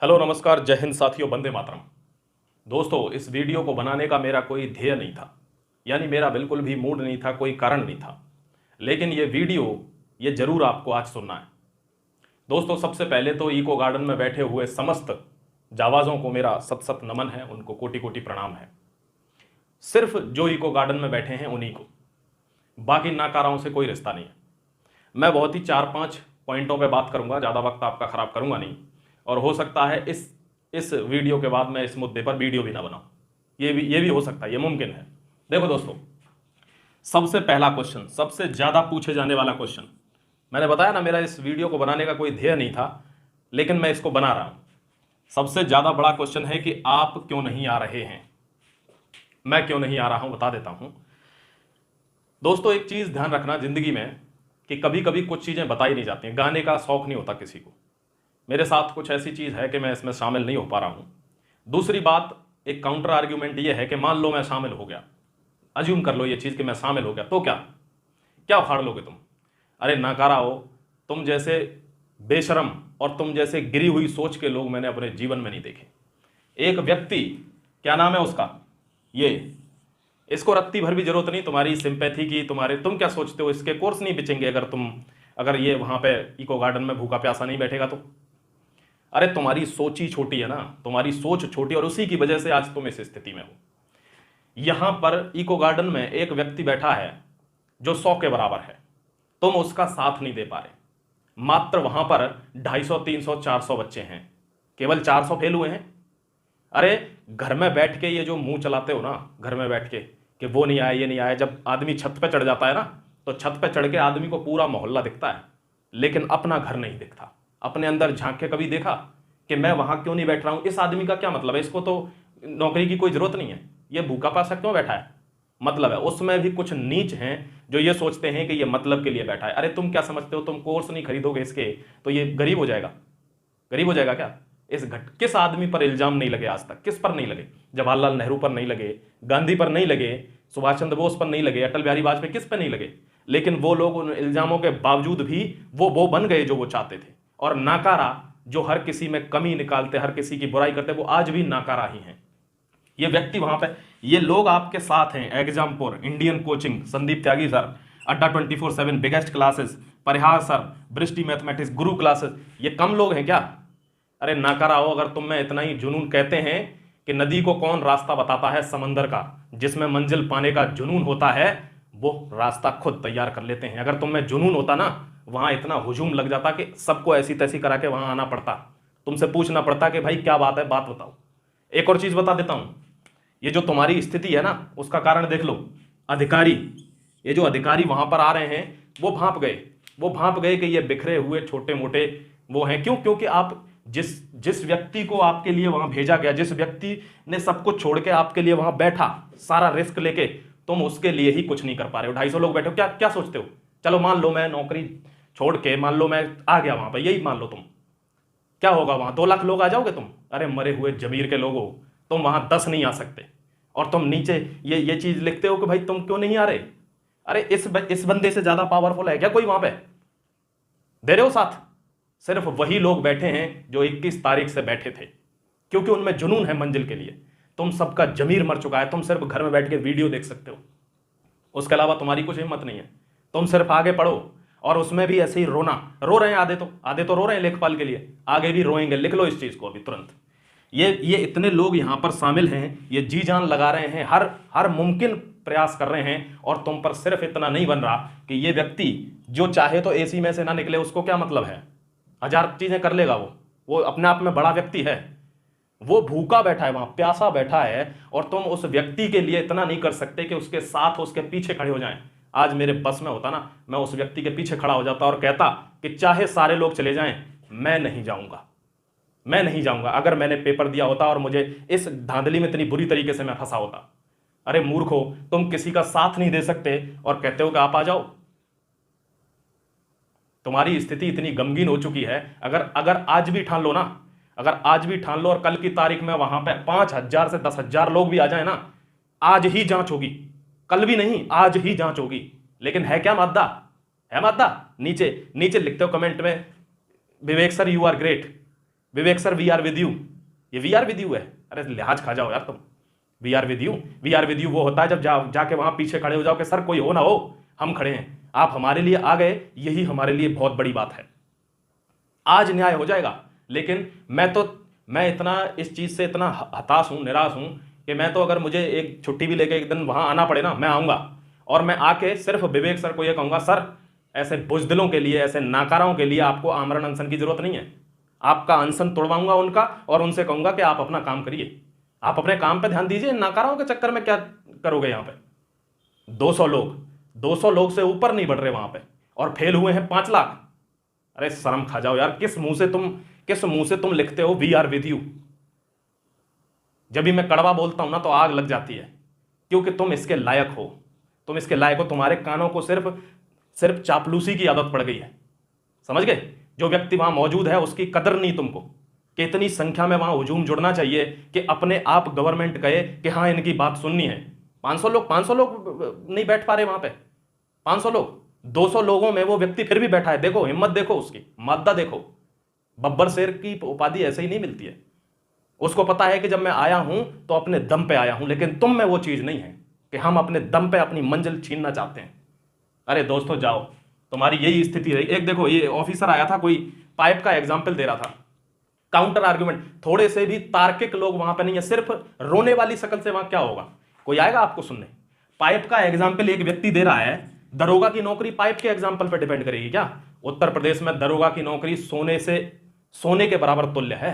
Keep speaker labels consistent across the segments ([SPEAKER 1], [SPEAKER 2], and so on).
[SPEAKER 1] Hello नमस्कार, जय हिंद साथियों, वंदे मातरम। दोस्तों, इस वीडियो को बनाने का मेरा कोई ध्येय नहीं था, यानी मेरा बिल्कुल भी मूड नहीं था, कोई कारण नहीं था। लेकिन ये वीडियो ये जरूर आपको आज सुनना है। दोस्तों, सबसे पहले तो इको गार्डन में बैठे हुए समस्त जावाज़ों को मेरा सत सत नमन है, उनको कोटि कोटि प्रणाम है। सिर्फ जो इको गार्डन में बैठे हैं उन्हीं को, बाकी नाकाराओं से कोई रिश्ता नहीं है। मैं बहुत ही 4-5 पॉइंटों पे बात करूंगा, ज़्यादा वक्त आपका ख़राब करूंगा नहीं। और हो सकता है इस वीडियो के बाद मैं इस मुद्दे पर वीडियो भी ना बनाऊं, ये भी हो सकता है, ये मुमकिन है। देखो दोस्तों, सबसे पहला क्वेश्चन, सबसे ज़्यादा पूछे जाने वाला क्वेश्चन, मैंने बताया ना मेरा इस वीडियो को बनाने का कोई ध्येय नहीं था, लेकिन मैं इसको बना रहा हूं। सबसे ज़्यादा बड़ा क्वेश्चन है कि आप क्यों नहीं आ रहे हैं। मैं क्यों नहीं आ रहा हूं बता देता हूं। दोस्तों, एक चीज़ ध्यान रखना जिंदगी में कि कभी कभी कुछ चीज़ें बताई नहीं जाती हैं। गाने का शौक नहीं होता किसी को, मेरे साथ कुछ ऐसी चीज़ है कि मैं इसमें शामिल नहीं हो पा रहा हूं। दूसरी बात, एक काउंटर आर्ग्यूमेंट ये है कि मान लो मैं शामिल हो गया, अज्यूम कर लो ये चीज़ कि मैं शामिल हो गया, तो क्या क्या उखाड़ लोगे तुम। अरे नाकारा हो, तुम जैसे बेशरम और तुम जैसे गिरी हुई सोच के लोग मैंने अपने जीवन में नहीं देखे। एक व्यक्ति, क्या नाम है उसका, ये, इसको रत्ती भर भी जरूरत नहीं तुम्हारी सिंपैथी की, तुम क्या सोचते हो, इसके कोर्स नहीं बिचेंगे अगर ये वहां पे इको गार्डन में भूखा प्यासा नहीं बैठेगा तो। अरे तुम्हारी सोच ही छोटी है ना, तुम्हारी सोच छोटी, और उसी की वजह से आज तुम इस स्थिति में हो। यहां पर इको गार्डन में एक व्यक्ति बैठा है जो 100 के बराबर है, तुम उसका साथ नहीं दे पा रहे। मात्र वहां पर 250, 300, 400 बच्चे हैं, केवल 400 फेल हुए हैं। अरे घर में बैठ के ये जो मुंह चलाते हो ना, घर में बैठ के कि वो नहीं आया, ये नहीं आया, जब आदमी छत पे चढ़ जाता है ना, तो छत पे चढ़ के आदमी को पूरा मोहल्ला दिखता है, लेकिन अपना घर नहीं दिखता। अपने अंदर झांक के कभी देखा कि मैं वहां क्यों नहीं बैठ रहा हूं। इस आदमी का क्या मतलब है, इसको तो नौकरी की कोई जरूरत नहीं है, ये भूखा प्यासा क्यों बैठा है, मतलब है। उसमें भी कुछ नीच हैं जो ये सोचते हैं कि ये मतलब के लिए बैठा है। अरे तुम क्या समझते हो, तुम कोर्स नहीं खरीदोगे इसके तो ये गरीब हो जाएगा। गरीब हो जाएगा क्या। किस आदमी पर इल्जाम नहीं लगे आज तक, किस पर नहीं लगे। जवाहरलाल नेहरू पर नहीं लगे, गांधी पर नहीं लगे, सुभाष चंद्र बोस पर नहीं लगे, अटल बिहारी वाजपेयी, किस पर नहीं लगे। लेकिन वो लोग उन इल्जामों के बावजूद भी वो बन गए जो वो चाहते थे। और नाकारा जो हर किसी में कमी निकालते, हर किसी की बुराई करते, वो आज भी नाकारा ही हैं। ये व्यक्ति वहां पे, ये लोग आपके साथ हैं। एग्जामपुर, इंडियन कोचिंग, संदीप त्यागी सर, अड्डा 24/7, बिगेस्ट क्लासेस, परिहार सर, बृष्टि मैथमेटिक्स, गुरु क्लासेस, ये कम लोग हैं क्या। अरे नाकारा हो, अगर तुम में इतना ही जुनून, कहते हैं कि नदी को कौन रास्ता बताता है, समंदर का, जिसमें मंजिल पाने का जुनून होता है वो रास्ता खुद तैयार कर लेते हैं। अगर तुम में जुनून होता ना, वहां इतना हुजूम लग जाता कि सबको ऐसी तैसी करा के वहां आना पड़ता, तुमसे पूछना पड़ता कि भाई क्या बात है, बात बताओ। एक और चीज बता देता हूं, ये जो तुम्हारी स्थिति है ना, उसका कारण देख लो। अधिकारी, ये जो अधिकारी वहां पर आ रहे हैं, वो भांप गए कि ये बिखरे हुए छोटे मोटे वो हैं। क्यों? क्योंकि आप जिस व्यक्ति को आपके लिए वहां भेजा गया, जिस व्यक्ति ने सब कुछ छोड़ के आपके लिए वहां बैठा, सारा रिस्क लेके, तुम उसके लिए ही कुछ नहीं कर पा रहे हो। 250 लोग बैठे हो, क्या क्या सोचते हो। चलो मान लो मैं नौकरी छोड़ के, मान लो मैं आ गया वहां पर, यही मान लो तुम, क्या होगा वहां, 2 लाख लोग आ जाओगे तुम। अरे मरे हुए जमीर के लोगों, तुम वहां 10 नहीं आ सकते। और तुम नीचे ये चीज लिखते हो कि भाई तुम क्यों नहीं आ रहे। अरे इस बंदे से ज्यादा पावरफुल है क्या कोई वहां पे, दे रहे हो साथ। सिर्फ वही लोग बैठे हैं जो 21 तारीख से बैठे थे, क्योंकि उनमें जुनून है मंजिल के लिए। तुम सबका जमीर मर चुका है, तुम सिर्फ घर में बैठ के वीडियो देख सकते हो, उसके अलावा तुम्हारी कुछ हिम्मत नहीं है। तुम सिर्फ आगे पढ़ो, और उसमें भी ऐसे ही रो रहे हैं आधे तो रो रहे हैं लेखपाल के लिए, आगे भी रोएंगे। लिख लो इस चीज को अभी तुरंत। ये इतने लोग यहां पर शामिल हैं, ये जी जान लगा रहे हैं, हर मुमकिन प्रयास कर रहे हैं, और तुम पर सिर्फ इतना नहीं बन रहा कि ये व्यक्ति जो चाहे तो एसी में से ना निकले, उसको क्या मतलब है, 1000 चीजें कर लेगा वो अपने आप में बड़ा व्यक्ति है। वो भूखा बैठा है वहां, प्यासा बैठा है, और तुम उस व्यक्ति के लिए इतना नहीं कर सकते कि उसके साथ, उसके पीछे खड़े हो जाएं। आज मेरे बस में होता ना, मैं उस व्यक्ति के पीछे खड़ा हो जाता और कहता कि चाहे सारे लोग चले जाएं, मैं नहीं जाऊंगा। अगर मैंने पेपर दिया होता और मुझे इस धांधली में इतनी बुरी तरीके से मैं फंसा होता। अरे मूर्खो, तुम किसी का साथ नहीं दे सकते और कहते हो कि आप आ जाओ। तुम्हारी स्थिति इतनी गमगीन हो चुकी है। अगर आज भी ठान लो ना, और कल की तारीख में वहां पे 5000 से 10,000 लोग भी आ जाए ना, आज ही जांच होगी, कल भी नहीं, आज ही जांच होगी। लेकिन है क्या मादा, नीचे लिखते हो कमेंट में, Vivek sir you are great, Vivek sir we are with you, ये वी आर विद यू है? अरे लिहाज खा जाओ यार तुम। We are with you, we are with you वो होता है जब जाके वहां पीछे खड़े हो जाओ कि सर कोई हो ना हो, हम खड़े हैं, आप हमारे लिए आ गए, यही हमारे लिए बहुत बड़ी बात है। आज न्याय हो जाएगा। लेकिन मैं इतना इस चीज से इतना हताश हूं, निराश हूं कि मैं तो अगर मुझे एक छुट्टी भी लेके एक दिन वहां आना पड़े ना, मैं आऊंगा और मैं आके सिर्फ विवेक सर को यह कहूंगा, सर ऐसे बुजदिलों के लिए, ऐसे नाकारों के लिए आपको आमरण अनशन की जरूरत नहीं है। आपका अनशन तोड़वाऊंगा उनका और उनसे कहूंगा कि आप अपना काम करिए, आप अपने काम पे ध्यान दीजिए, नाकारों के चक्कर में क्या करोगे? यहां पे 200 लोग से ऊपर नहीं बढ़ रहे वहां पे, और फेल हुए हैं 5 लाख। अरे शर्म खा जाओ यार। किस मुंह से तुम लिखते हो वी आर विद यू? जब भी मैं कड़वा बोलता हूं ना तो आग लग जाती है, क्योंकि तुम इसके लायक हो, तुम इसके लायक हो। तुम्हारे कानों को सिर्फ चापलूसी की आदत पड़ गई है, समझ गए? जो व्यक्ति वहां मौजूद है उसकी कदर नहीं तुमको, कि इतनी संख्या में वहां हुजूम जुड़ना चाहिए कि अपने आप गवर्नमेंट कहे कि हाँ इनकी बात सुननी है। 500 लोग नहीं बैठ पा रहे वहां पे, 500 लोग, 200 लोगों में वो व्यक्ति फिर भी बैठा है। देखो हिम्मत, देखो उसकी मादा, देखो। बब्बर शेर की उपाधि ऐसे ही नहीं मिलती है। उसको पता है कि जब मैं आया हूं तो अपने दम पे आया हूं, लेकिन तुम में वो चीज नहीं है कि हम अपने दम पे अपनी मंजिल छीनना चाहते हैं। अरे दोस्तों जाओ, तुम्हारी यही स्थिति रही। एक देखो ये ऑफिसर आया था, कोई पाइप का एग्जाम्पल दे रहा था, काउंटर आर्ग्यूमेंट, थोड़े से भी तार्किक लोग वहां पे नहीं है, सिर्फ रोने वाली शक्ल से वहां क्या होगा? कोई आएगा आपको सुनने? पाइप का एग्जाम्पल एक व्यक्ति दे रहा है, दरोगा की नौकरी पाइप के एग्जाम्पल पर डिपेंड करेगी क्या? उत्तर प्रदेश में दरोगा की नौकरी सोने के बराबर तुल्य है।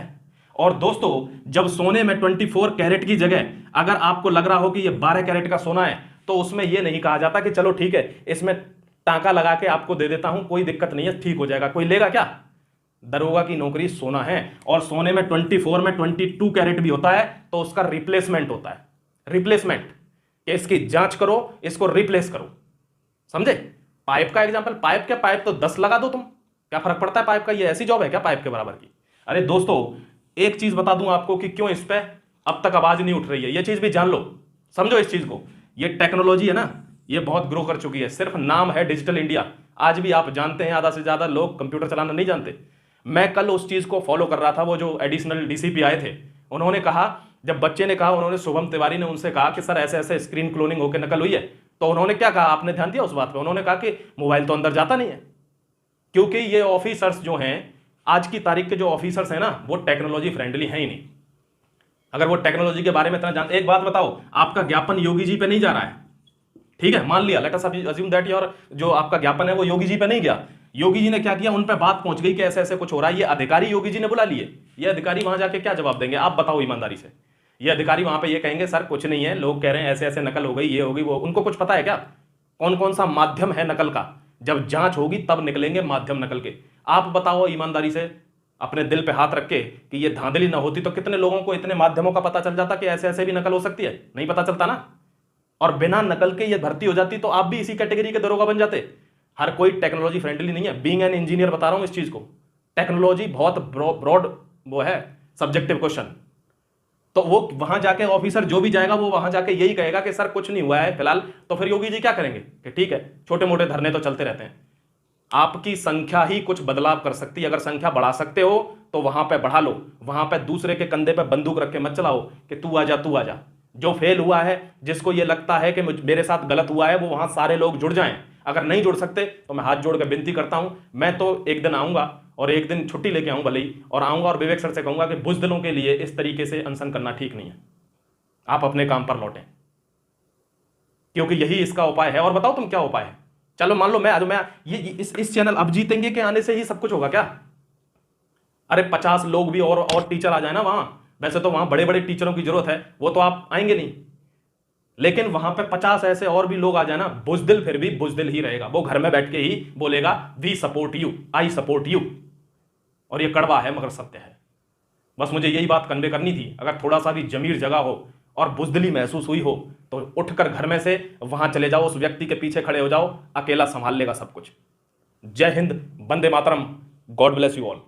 [SPEAKER 1] और दोस्तों जब सोने में 24 कैरेट की जगह अगर आपको लग रहा हो कि ये 12 कैरेट का सोना है, तो उसमें यह नहीं कहा जाता कि चलो ठीक है इसमें टांका लगा के आपको दे देता हूं, कोई दिक्कत नहीं है, ठीक हो जाएगा। कोई लेगा क्या? दरोगा की नौकरी सोना है, और सोने में 24 में 22 कैरेट भी होता है तो उसका रिप्लेसमेंट होता है। रिप्लेसमेंट, इसकी जांच करो, इसको रिप्लेस करो, समझे? पाइप का एग्जांपल, पाइप तो 10 लगा दो तुम, क्या फर्क पड़ता है पाइप का? ये ऐसी जॉब है क्या पाइप के बराबर की? अरे दोस्तों एक चीज बता दूं आपको कि क्यों इस पे अब तक आवाज नहीं उठ रही है, ये चीज भी जान लो, समझो इस चीज को। ये टेक्नोलॉजी है ना, ये बहुत ग्रो कर चुकी है, सिर्फ नाम है डिजिटल इंडिया। आज भी आप जानते हैं आधा से ज्यादा लोग कंप्यूटर चलाना नहीं जानते। मैं कल उस चीज को फॉलो कर रहा था, वो जो एडिशनल डीसीपी आए थे, उन्होंने कहा, जब बच्चे ने कहा, उन्होंने शुभम तिवारी ने उनसे कहा कि सर ऐसे ऐसे स्क्रीन क्लोनिंग होकर नकल हुई है, तो उन्होंने क्या कहा? आपने ध्यान दिया उस बात पे? उन्होंने कहा कि मोबाइल तो अंदर जाता नहीं है, क्योंकि ये ऑफिसर्स जो हैं, आज की तारीख के जो ऑफिसर्स हैं ना, वो टेक्नोलॉजी फ्रेंडली है ही नहीं। अगर वो टेक्नोलॉजी के बारे में इतना जानते, एक बात बताओ, आपका ज्ञापन योगी जी पे नहीं जा रहा है, ठीक है, मान लिया, let us assume that your जो आपका ज्ञापन है वो योगी जी पे नहीं गया। योगी जी ने क्या किया? उन पे बात पहुंच गई कि ऐसे ऐसे कुछ हो रहा है, ये अधिकारी योगी जी ने बुला लिए। ये अधिकारी वहां जाके क्या जवाब देंगे? आप बताओ ईमानदारी से। ये अधिकारी वहां पे ये कहेंगे सर कुछ नहीं है, लोग कह रहे हैं ऐसे ऐसे नकल हो गई, ये हो गई वो। उनको कुछ पता है क्या कौन कौन सा माध्यम है नकल का? जब जांच होगी तब निकलेंगे माध्यम नकल के। आप बताओ ईमानदारी से, अपने दिल पे हाथ रख के, कि ये धांधली ना होती तो कितने लोगों को इतने माध्यमों का पता चल जाता कि ऐसे ऐसे भी नकल हो सकती है? नहीं पता चलता ना। और बिना नकल के ये भर्ती हो जाती तो आप भी इसी कैटेगरी के दरोगा बन जाते। हर कोई टेक्नोलॉजी फ्रेंडली नहीं है। बीइंग एन इंजीनियर बता रहा हूं इस चीज को, टेक्नोलॉजी बहुत ब्रॉड वो है, सब्जेक्टिव क्वेश्चन। तो वो वहां जाके ऑफिसर जो भी जाएगा वो वहां जाके यही कहेगा कि सर कुछ नहीं हुआ है फिलहाल। तो फिर योगी जी क्या करेंगे कि ठीक है, छोटे मोटे धरने तो चलते रहते हैं। आपकी संख्या ही कुछ बदलाव कर सकती है। अगर संख्या बढ़ा सकते हो तो वहां पे बढ़ा लो, वहां पे दूसरे के कंधे पे बंदूक रख के मत चलाओ कि तू आजा तू आजा। जो फेल हुआ है, जिसको ये लगता है कि मेरे साथ गलत हुआ है, वो वहां सारे लोग जुड़ जाएं। अगर नहीं जुड़ सकते तो मैं हाथ जोड़ कर विनती करता हूं, मैं तो एक दिन आऊंगा और एक दिन छुट्टी लेके आऊं भले ही, और आऊंगा और विवेक सर से कहूंगा कि बुजदिलों के लिए इस तरीके से अनशन करना ठीक नहीं है, आप अपने काम पर लौटें, क्योंकि यही इसका उपाय है। और बताओ तुम क्या उपाय है? चलो मान लो मैं ये इस चैनल अब जीतेंगे के आने से ही सब कुछ होगा क्या? अरे 50 लोग भी और टीचर आ जाए ना वहां। वैसे तो वहां बड़े बड़े टीचरों की जरूरत है, वो तो आप आएंगे नहीं, लेकिन वहां पे 50 ऐसे और भी लोग आ जाए ना, बुजदिल फिर भी बुजदिल ही रहेगा। वो घर में बैठ के ही बोलेगा we support you, I support you. और ये कड़वा है मगर सत्य है। बस मुझे यही बात कन्वे करनी थी। अगर थोड़ा सा भी जमीर जगा हो और बुजदिली महसूस हुई हो तो उठकर घर में से वहां चले जाओ, उस व्यक्ति के पीछे खड़े हो जाओ, अकेला संभाल लेगा सब कुछ। जय Hind, Vande Mataram, God bless you all.